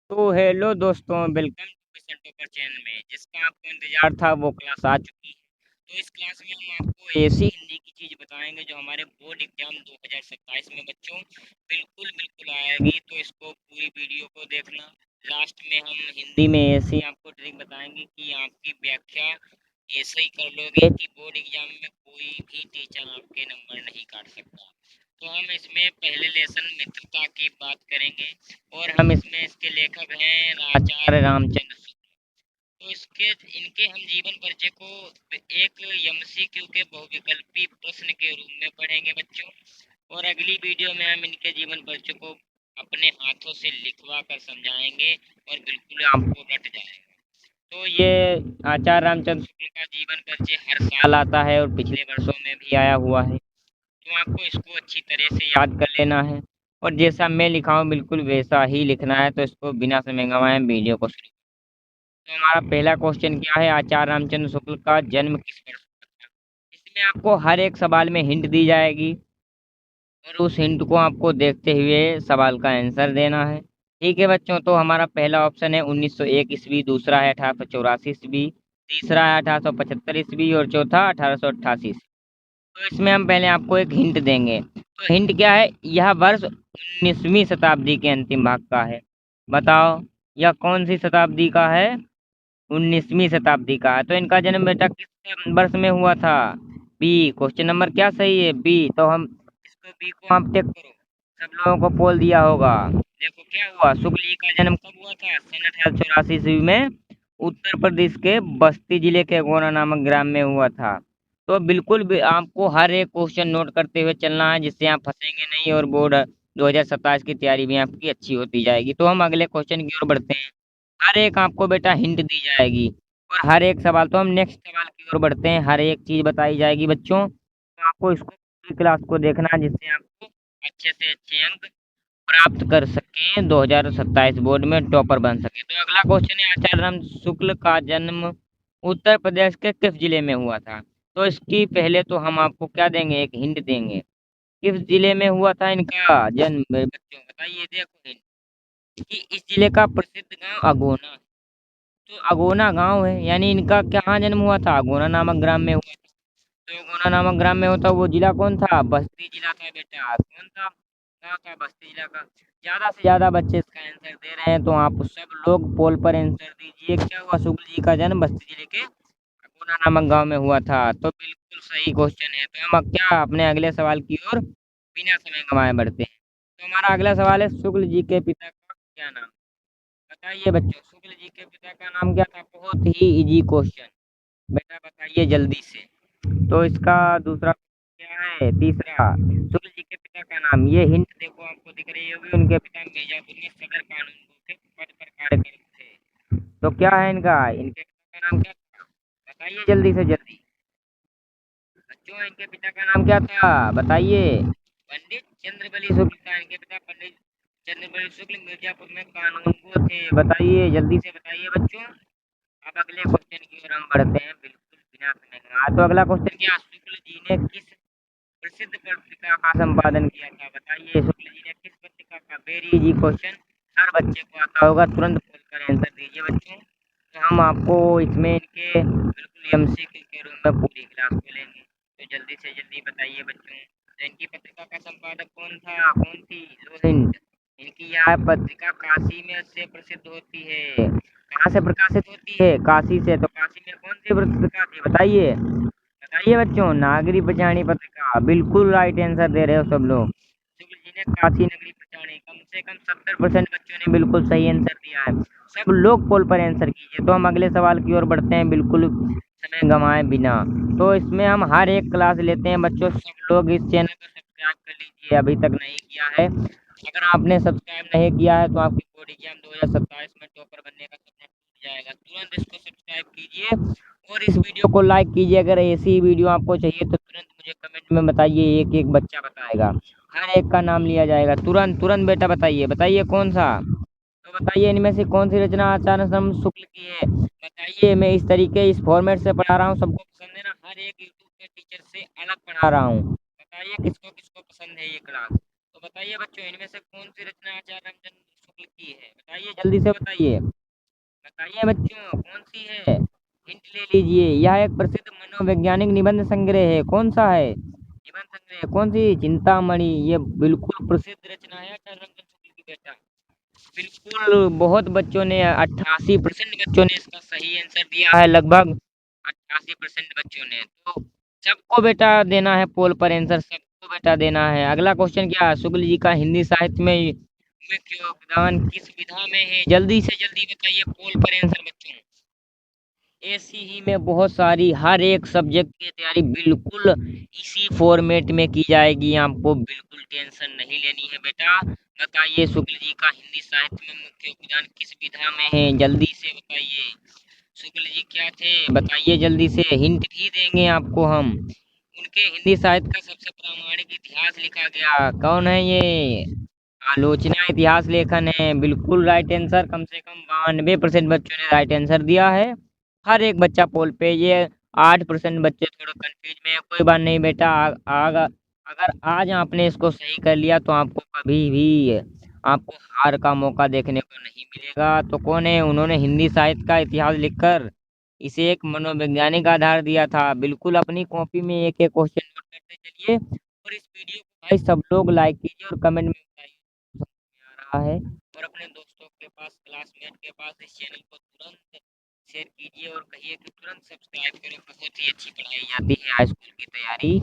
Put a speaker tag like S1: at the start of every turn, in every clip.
S1: तो हेलो दोस्तों, welcome to question topper channel में जिसका आपको इंतजार था वो क्लास आ चुकी है। तो इस क्लास में हम आपको ऐसी हिंदी की चीज़ बताएंगे जो हमारे बोर्ड एग्जाम 2027 में बच्चों बिल्कुल बिल्कुल आएगी। तो इसको पूरी वीडियो को देखना। लास्ट में हम हिंदी में ऐसी आपको ट्रिक बताएंगे कि आपकी व्याख्या ऐसे ही कर लोगे कि बोर्ड एग्जाम में कोई भी टीचर आपके नंबर नहीं काट सकता। तो हम इसमें पहले लेसन मित्रता की बात करेंगे और हम इसमें इसके लेखक हैं आचार्य रामचंद्र शुक्ल। तो इसके इनके हम जीवन परिचय को एक एमसीक्यू के बहुविकल्पी प्रश्न के रूप में पढ़ेंगे बच्चों। और अगली वीडियो में हम इनके जीवन परिचय को अपने हाथों से लिखवा कर समझाएंगे और बिल्कुल आपको रट जाएगा। तो ये आचार्य रामचंद्र शुक्ल का जीवन परिचय हर साल आता है और पिछले वर्षों में भी आया हुआ है। तो आपको इसको अच्छी तरह से याद कर लेना है और जैसा मैं लिखा हूँ बिल्कुल वैसा ही लिखना है। तो इसको बिना समय गंवाए हम वीडियो को शुरू। तो हमारा पहला क्वेश्चन क्या है, आचार्य रामचंद्र शुक्ल का जन्म किस वर्ष हुआ था। इसमें आपको हर एक सवाल में हिंट दी जाएगी और उस हिंट को आपको देखते हुए सवाल का आंसर देना है। ठीक है बच्चों, तो हमारा पहला ऑप्शन है 1901 ईस्वी, दूसरा है 1884 ईस्वी, तीसरा है 1875 ईस्वी और चौथा 1888। तो इसमें हम पहले आपको एक हिंट देंगे। तो हिंट क्या है, यह वर्ष 19वीं शताब्दी के अंतिम भाग का है। बताओ यह कौन सी शताब्दी का है, 19वीं शताब्दी का है। तो इनका जन्म बेटा किस वर्ष में हुआ था, बी। क्वेश्चन नंबर क्या सही है, बी। तो हम इसको बी को आप टिक करो। सब लोगों को पोल दिया होगा। देखो क्या हुआ, शुक्ल जी का जन्म कब हुआ था, सन 1884 ईस्वी में उत्तर प्रदेश के बस्ती जिले के गोना नामक ग्राम में हुआ था। तो बिल्कुल भी आपको हर एक क्वेश्चन नोट करते हुए चलना है जिससे आप फंसेंगे नहीं और बोर्ड 2027 की तैयारी भी आपकी अच्छी होती जाएगी। तो हम अगले क्वेश्चन की ओर बढ़ते हैं। हर एक आपको बेटा हिंट दी जाएगी और हर एक सवाल, तो हम नेक्स्ट सवाल की ओर बढ़ते हैं। हर एक चीज बताई जाएगी बच्चों, तो आपको इसको पूरी क्लास को देखना है जिससे आपको अच्छे से अच्छे अंक प्राप्त कर सकें, 2027 बोर्ड में टॉपर बन सके। तो अगला क्वेश्चन है, आचार्य राम शुक्ल का जन्म उत्तर प्रदेश के किस जिले में हुआ था। तो इसकी पहले तो हम आपको क्या देंगे, एक हिंट देंगे। किस जिले में हुआ था इनका जन्म बच्चों, बताइए। देखो हिंट कि इस जिले का प्रसिद्ध गांव अगोना। तो अगोना गांव है, यानी इनका कहाँ जन्म हुआ था, अगोना नामक ग्राम में हुआ। तो अगोना नामक ग्राम में होता वो जिला कौन था, बस्ती जिला था बेटा। कौन था, गाँव था बस्ती जिला का। ज्यादा से ज्यादा बच्चे इसका आंसर दे रहे हैं, तो आप सब लोग पोल पर आंसर दीजिए। क्या हुआ, शुक्ल जी का जन्म बस्ती जिले के अगोना नामक गांव में हुआ था। तो बिल्कुल सही क्वेश्चन है। तो हम अब क्या अपने अगले सवाल की ओर बिना समय गंवाए बढ़ते हैं। तो हमारा अगला सवाल है, शुक्ल जी के पिता का क्या नाम। बताइए बच्चों, शुक्ल जी के पिता का नाम क्या था। बहुत ही इजी क्वेश्चन, बेटा बताइए जल्दी से। तो इसका दूसरा क्या है, तीसरा, शुक्ल जी के पिता का नाम। ये हिंट देखो आपको दिख रही होगी, उनके पिता मिर्जापुर में सदर कानूनगो के पद पर कार्य करते थे। तो क्या है इनका, इनके पिता का नाम क्या था, बताइए जल्दी से जल्दी। बच्चों इनके पिता का नाम क्या था, बताइए। पंडित चंद्रबली शुक्ल था इनके पिता, पंडित चंद्रबली शुक्ल मिर्जापुर में कानूनगो थे। बताइए जल्दी से बताइए बच्चों। अब अगले क्वेश्चन की ओर हम बढ़ते हैं बिल्कुल बिना समय गंवाए। तो अगला क्वेश्चन क्या, शुक्ल जी ने किस प्रसिद्ध पत्रिका का संपादन किया था। बताइए शुक्ल जी ने किस पत्रिका का, वेरी इजी क्वेश्चन, हर बच्चे को आता होगा। तुरंत खोल कर आंसर दीजिए बच्चों। तो हम आपको इसमें इनके बिल्कुल एमसीक्यू के रूम में पूरी क्लास को लेंगे। तो जल्दी से जल्दी बताइए बच्चों। तो इनकी पत्रिका का संपादक कौन था, कौन थी, लो हिंट। इनकी यह पत्रिका काशी में से प्रसिद्ध होती है। कहाँ से प्रकाशित होती है, काशी से। तो काशी में कौन सी पत्रिका थी, बताइए। बताइए बच्चों, नागरी पचाणी पत्रिका। बिल्कुल राइट आंसर दे रहे हो सब लोग। शुक्ल जी ने काशी नगरी पचाणी, कम से कम 70% बच्चों ने बिल्कुल सही आंसर दिया है। सब लोग पोल पर आंसर कीजिए। तो हम अगले सवाल की ओर बढ़ते हैं बिल्कुल समय गंवाए बिना। तो इसमें हम हर एक क्लास लेते हैं बच्चों। सब लोग इस चैनल को सब्सक्राइब कर लीजिए अभी तक नहीं किया है। अगर आपने सब्सक्राइब नहीं किया है तो आपकी बोर्ड एग्जाम 2027 में टॉपर बनने का सपना टूट जाएगा। तुरंत इसको सब्सक्राइब कीजिए और इस वीडियो को लाइक कीजिए। अगर ऐसी वीडियो आपको चाहिए तो तुरंत मुझे कमेंट में बताइए, एक एक बच्चा बताएगा, हर एक का नाम लिया जाएगा। तुरंत तुरंत बेटा बताइए, बताइए कौन सा। तो बताइए इनमें से कौन सी रचना आचार्य राम शुक्ल की है। बताइए, मैं इस तरीके इस फॉर्मेट से पढ़ा रहा हूँ, सबको पसंद है ना। हर एक यूट्यूब के टीचर से अलग पढ़ा रहा हूँ। बताइए किसको किसको पसंद है ये क्लास। तो बताइए बच्चों, इनमें से कौन सी रचना आचार्य रामचंद्र शुक्ल की है? बताइए जल्दी से बताइए। बताइए बच्चों कौन सी है? हिंट ले लीजिए। यह एक प्रसिद्ध मनोवैज्ञानिक निबंध संग्रह है। कौन सा है? निबंध संग्रह कौन सी? चिंतामणि। ये बिल्कुल प्रसिद्ध रचना है आचार्य रामचंद्र शुक्ल की बेटा। बिल्कुल बहुत बच्चों ने 88% बच्चों ने इसका सही आंसर दिया है, लगभग 88% बच्चों ने। तो सबको बेटा देना है पोल पर आंसर, सबको बेटा देना है। अगला क्वेश्चन क्या है? शुक्ल जी का हिंदी साहित्य में मुख्य योगदान किस विधा में है? जल्दी से जल्दी बताइए पोल पर आंसर बच्चों। ऐसी ही में बहुत सारी, हर एक सब्जेक्ट की तैयारी बिल्कुल इसी फॉर्मेट में की जाएगी। आपको बिल्कुल टेंशन नहीं लेनी है बेटा। बताइए शुक्ल जी का हिंदी साहित्य में मुख्य योगदान किस विधा में है? जल्दी से बताइए। शुक्ल जी क्या थे? बताइए जल्दी से, हिंट भी देंगे आपको हम। उनके हिंदी साहित्य का सबसे प्रामाणिक इतिहास लिखा गया। कौन है ये? आलोचना इतिहास लेखन है। बिल्कुल राइट आंसर। कम से कम 92% बच्चों ने राइट आंसर दिया है। हर एक बच्चा पोल पे। ये 8% बच्चे थोड़ा कंफ्यूज में है। कोई बात नहीं बेटा, अगर आज आपने इसको सही कर लिया तो आपको कभी भी आपको हार का मौका देखने को नहीं मिलेगा। तो कौन है? उन्होंने हिंदी साहित्य का इतिहास लिखकर इसे एक मनोवैज्ञानिक आधार दिया था। बिल्कुल अपनी कॉपी में एक एक क्वेश्चन नोट करते चलिए, और इस वीडियो को भाई सब लोग लाइक कीजिए और कमेंट में बताइए समझ में आ रहा है। और अपने दोस्तों के पास, क्लासमेट के पास इस चैनल को तुरंत शेयर कीजिए और कहिए कि तुरंत सब्सक्राइब करें। बहुत ही अच्छी पढ़ाई जाती है हाई स्कूल की तैयारी,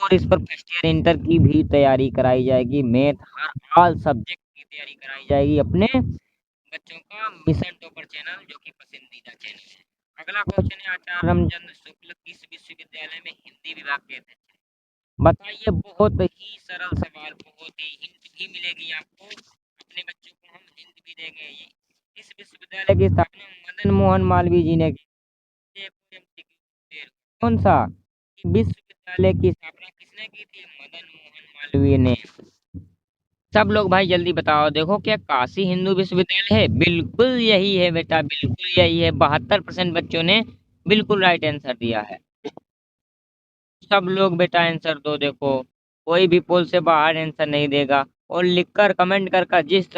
S1: और इस पर फर्स्ट ईयर इंटर की भी तैयारी कराई जाएगी। मैथ हर ऑल सब्जेक्ट की तैयारी कराई जाएगी अपने बच्चों का मिशन टॉपर चैनल, जो कि पसंदीदा चैनल है। अगला क्वेश्चन है, आचार्य रामचंद्र शुक्ल किस विश्वविद्यालय में हिंदी विभाग के अध्यक्ष हैं? बताइए। बहुत ही सरल सवाल, बहुत ही हिंट भी मिलेगी आपको। अपने बच्चों को हम हिंट भी देंगे। इस विश्वविद्यालय की स्थापना मदन मोहन मालवीय जी ने की। ये कोई MCQ है। कौन सा? विश्वविद्यालय की स्थापना किसने की थी? मदन मोहन मालवीय ने। सब लोग भाई जल्दी बताओ। देखो क्या काशी हिंदू विश्वविद्यालय है? बिल्कुल यही है बेटा, बिल्कुल यही है। 72% बच्चों ने बिल्कुल राइट आंसर दिया है। सब लोग बेटा आंसर दो। देखो कोई भी पोल से बाहर आंसर नहीं देगा, और लिखकर कमेंट कर जिस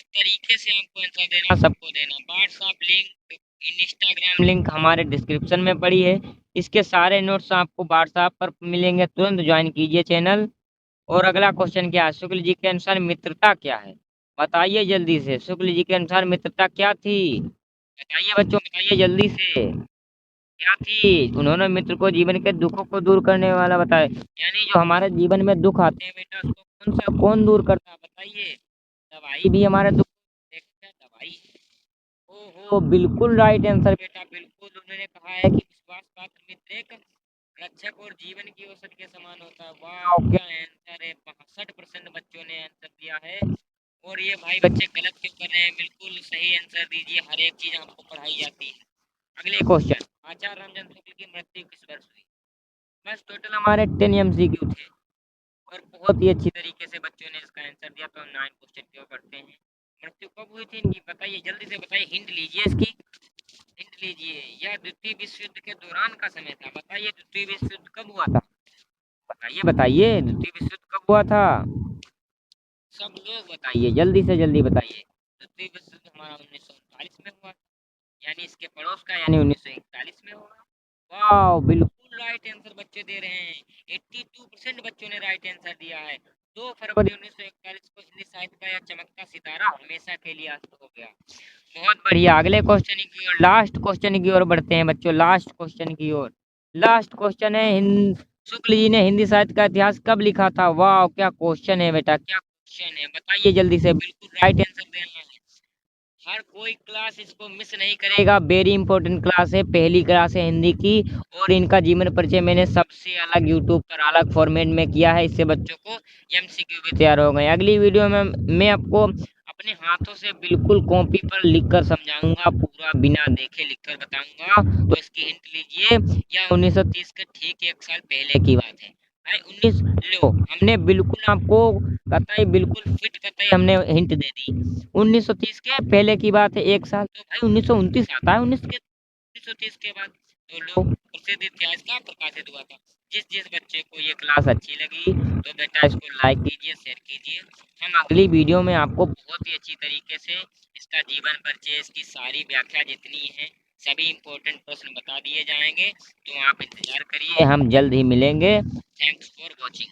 S1: तरीके से आपको आंसर देना सबको देना। व्हाट्सएप लिंक, इंस्टाग्राम लिंक हमारे डिस्क्रिप्शन में पड़ी है। इसके सारे नोट्स आपको व्हाट्सएप पर मिलेंगे, तुरंत ज्वाइन कीजिए चैनल। और अगला क्वेश्चन क्या है? शुक्ल जी के अनुसार मित्रता क्या है? बताइए जल्दी से। शुक्ल जी के अनुसार मित्रता क्या थी? बताइए बच्चों, बताइए जल्दी से। क्या थी? उन्होंने मित्र को जीवन के दुखों को दूर करने वाला बताया। यानी जो हमारे जीवन में दुख आते हैं बेटा, उसको कौन दूर करता है? बताइए। दवाई भी हमारे दुख देखता है, दवाई है। ओहो बिल्कुल राइट आंसर बेटा, बिल्कुल। उन्होंने कहा है कि विश्वास पात्र मित्र एक रक्षक और जीवन की औषधि के समान होता है। वाह क्या आंसर है! 62% बच्चों ने आंसर दिया है। और ये भाई बच्चे गलत क्यों कर रहे हैं? बिल्कुल सही आंसर दीजिए। हर एक चीज आपको पढ़ाई जाती है। अगले क्वेश्चन, आचार्य रामचंद्र शुक्ल की मृत्यु किस वर्ष हुई? बस टोटल हमारे 10 MCQ थे, और बहुत ही अच्छी तरीके से बच्चों ने इसका आंसर दिया। तो हम 9 क्वेश्चन की ओर बढ़ते हैं। मृत्यु कब हुई थी इनकी? बताइए जल्दी से बताइए। हिंट लीजिए इसकी, हिंट लीजिए। यह द्वितीय विश्व युद्ध के दौरान का समय था। बताइए द्वितीय विश्व युद्ध कब हुआ था? बताइए बताइए, द्वितीय विश्व युद्ध कब हुआ था? सब लोग बताइए, जल्दी से जल्दी बताइए। द्वितीय विश्व युद्ध हमारा 1939 में हुआ, यानी इसके पड़ोस का, यानी 1941 में होगा। वाह बिल्कुल राइट आंसर बच्चे दे रहे हैं। 82% बच्चों ने राइट आंसर दिया है। 2 फरवरी 1941 को हिंदी साहित्य का यह चमकता सितारा हमेशा के लिए अस्त हो गया। बहुत बढ़िया। अगले क्वेश्चन की ओर, लास्ट क्वेश्चन की ओर बढ़ते हैं बच्चों, लास्ट क्वेश्चन की ओर। लास्ट क्वेश्चन है, शुक्ल जी ने हिंदी साहित्य का इतिहास कब लिखा था? वाह क्या क्वेश्चन है बेटा, क्या क्वेश्चन है! बताइए जल्दी से, बिल्कुल राइट आंसर देना है। हर कोई क्लास इसको मिस नहीं करेगा। वेरी इंपॉर्टेंट क्लास है, पहली क्लास है हिंदी की। और इनका जीवन परिचय मैंने सबसे अलग यूट्यूब पर अलग फॉर्मेट में किया है। इससे बच्चों को MCQ भी तैयार हो गए। अगली वीडियो में मैं आपको अपने हाथों से बिल्कुल कॉपी पर लिखकर समझाऊंगा, पूरा बिना देखे लिखकर बताऊंगा। तो इसकी हिंट लीजिए। यह 1930 के ठीक 1 साल पहले की बात है। भाई 19 लो, हमने बिल्कुल आपको कतई बिल्कुल फिट कतई हमने हिंट दे दी। 1930 के पहले की बात है, 1 साल। तो भाई 1929 आता है 1930 के बाद। तो लो, प्रसिद्ध इतिहास का प्रकाशित हुआ था। जिस जिस बच्चे को ये क्लास अच्छी लगी तो बेटा इसको लाइक कीजिए, शेयर कीजिए। हम अगली वीडियो में आपको बहुत ही अच्छी तरीके से इसका जीवन परिचय, इसकी सारी व्याख्या जितनी है, सभी इम्पोर्टेंट प्रश्न बता दिए जाएंगे। तो आप इंतजार करिए, हम जल्द ही मिलेंगे। Thanks for watching.